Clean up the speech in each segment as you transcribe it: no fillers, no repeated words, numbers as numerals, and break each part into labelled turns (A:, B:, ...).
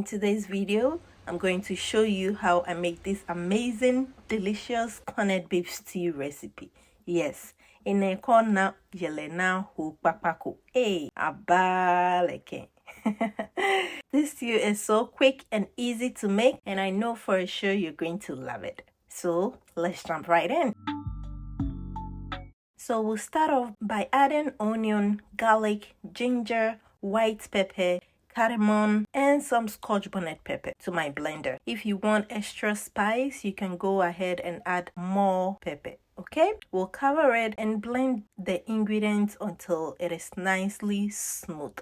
A: today's video, I'm going to show you how I make this amazing, delicious corned beef stew recipe. Yes, in a corner, jelena hu papako. Hey, abaleke. This stew is so quick and easy to make, and I know for sure you're going to love it. So let's jump right in. So we'll start off by adding onion, garlic, ginger, white pepper, cardamom, and some Scotch bonnet pepper to my blender. If you want extra spice, you can go ahead and add more pepper. Okay, we'll cover it and blend the ingredients until it is nicely smooth.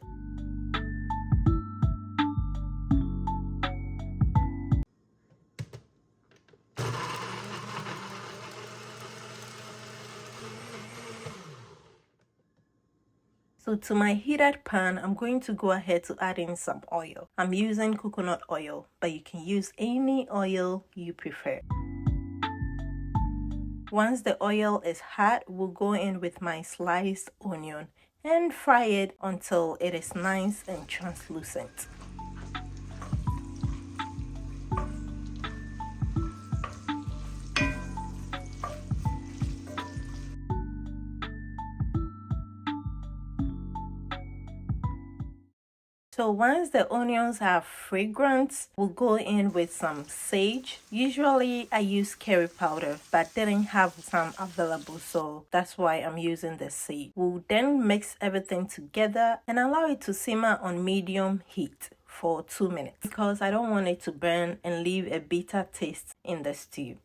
A: So to my heated pan, I'm going to go ahead to add in some oil. I'm using coconut oil, but you can use any oil you prefer. Once the oil is hot, we'll go in with my sliced onion and fry it until it is nice and translucent. So once the onions are fragrant, we'll go in with some sage. Usually I use curry powder, but didn't have some available, so that's why I'm using the sage. We'll then mix everything together and allow it to simmer on medium heat for 2 minutes because I don't want it to burn and leave a bitter taste in the stew.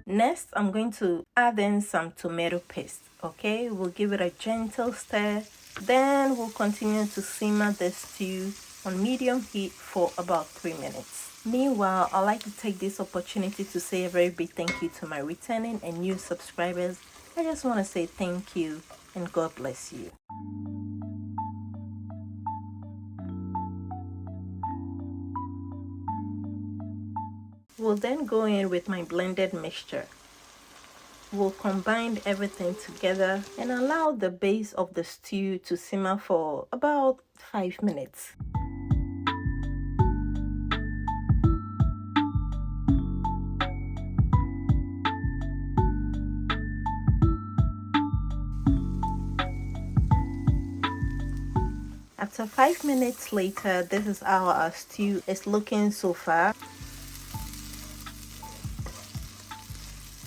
A: Next, I'm going to add in some tomato paste. Okay, we'll give it a gentle stir. Then we'll continue to simmer the stew on medium heat for about 3 minutes. Meanwhile, I'd like to take this opportunity to say a very big thank you to my returning and new subscribers. I just want to say thank you and God bless you. We'll then go in with my blended mixture. We'll combine everything together and allow the base of the stew to simmer for about 5 minutes. After 5 minutes later, this is how our stew is looking so far.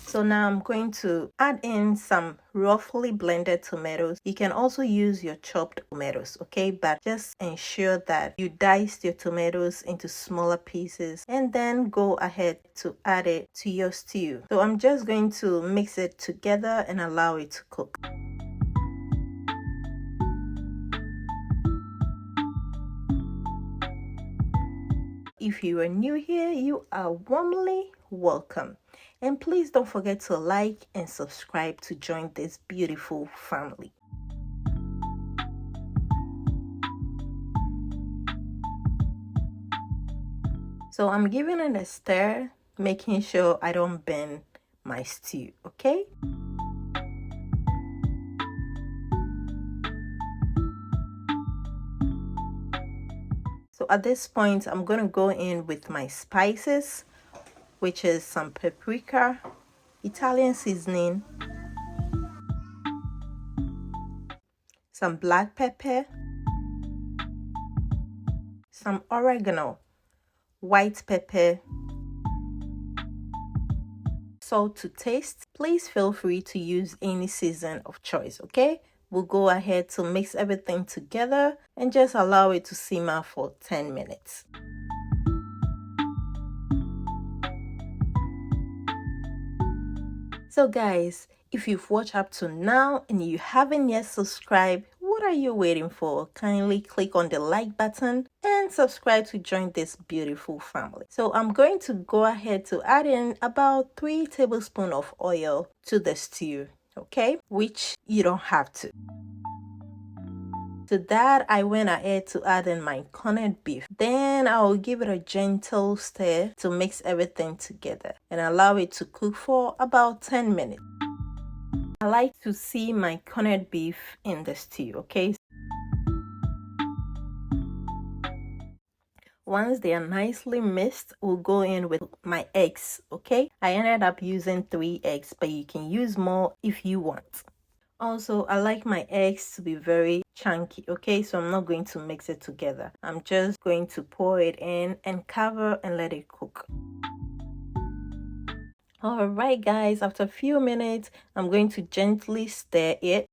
A: So now I'm going to add in some roughly blended tomatoes. You can also use your chopped tomatoes, okay? But just ensure that you dice your tomatoes into smaller pieces and then go ahead to add it to your stew. So I'm just going to mix it together and allow it to cook. If you are new here, you are warmly welcome. And please don't forget to like and subscribe to join this beautiful family. So I'm giving it a stir, making sure I don't burn my stew, okay? So at this point, I'm going to go in with my spices, which is some paprika, Italian seasoning, some black pepper, some oregano, white pepper, salt to taste. Please feel free to use any season of choice, okay? We'll go ahead to mix everything together and just allow it to simmer for 10 minutes. So guys, if you've watched up to now and you haven't yet subscribed, what are you waiting for? Kindly click on the like button and subscribe to join this beautiful family. So I'm going to go ahead to add in about 3 tablespoons of oil to the stew, okay? Which you don't have to. To that, I went ahead to add in my corned beef. Then I'll give it a gentle stir to mix everything together and allow it to cook for about 10 minutes. I like to see my corned beef in the stew, okay? Once they are nicely mixed, we'll go in with my eggs, okay? I ended up using 3 eggs, but you can use more if you want. Also, I like my eggs to be very chunky, okay? So I'm not going to mix it together. I'm just going to pour it in and cover and let it cook. Alright guys, after a few minutes, I'm going to gently stir it.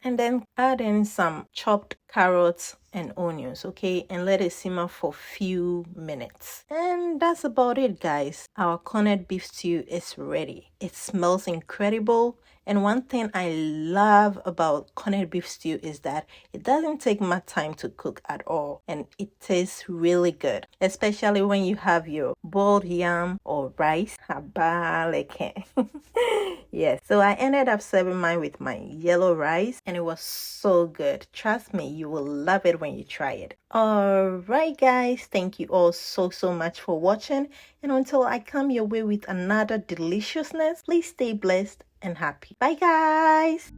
A: And then add in some chopped carrots and onions, okay, and let it simmer for few minutes. And that's about it, guys. Our corned beef stew is ready. It smells incredible, and one thing I love about corned beef stew is that it doesn't take much time to cook at all, and it tastes really good, especially when you have your boiled yam or rice. Yes, so I ended up serving mine with my yellow rice, and it was so good. Trust me, you will love it when you try it. Alright guys, thank you all so much for watching, and until I come your way with another deliciousness, please stay blessed and happy. Bye guys.